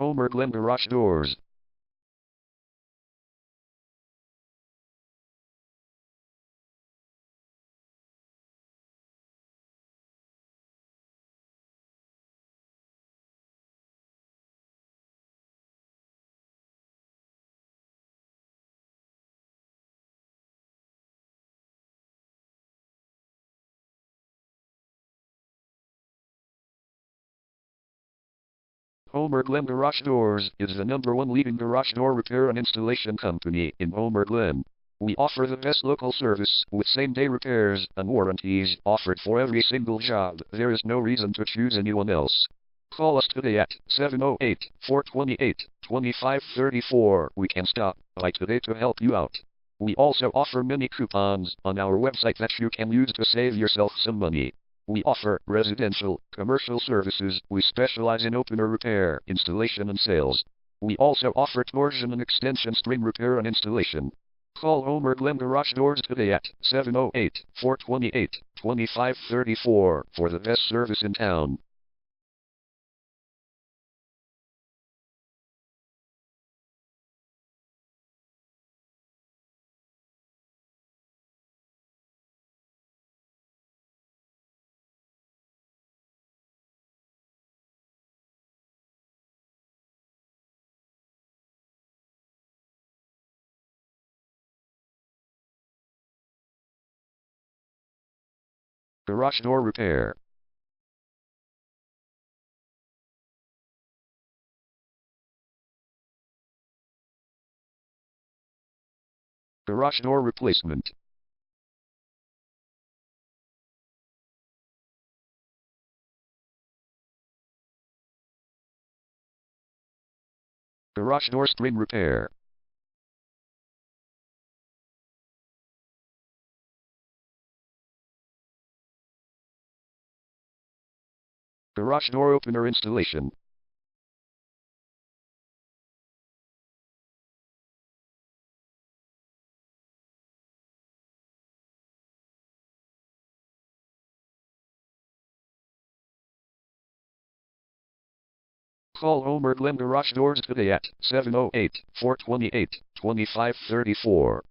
Homer Glen Garage Doors. Homer Glen Garage Doors is the #1 leading garage door repair and installation company in Homer Glen. We offer the best local service with same-day repairs and warranties offered for every single job. There is no reason to choose anyone else. Call us today at 708-428-2534. We can stop by today to help you out. We also offer many coupons on our website that you can use to save yourself some money. We offer residential, commercial services. We specialize in opener repair, installation and sales. We also offer torsion and extension string repair and installation. Call Homer Glen Garage Doors today at 708-428-2534 for the best service in town. Garage door repair. Garage door replacement. Garage door string repair. Garage door opener installation. Call Homer Glen Garage Doors today at 708-428-2534.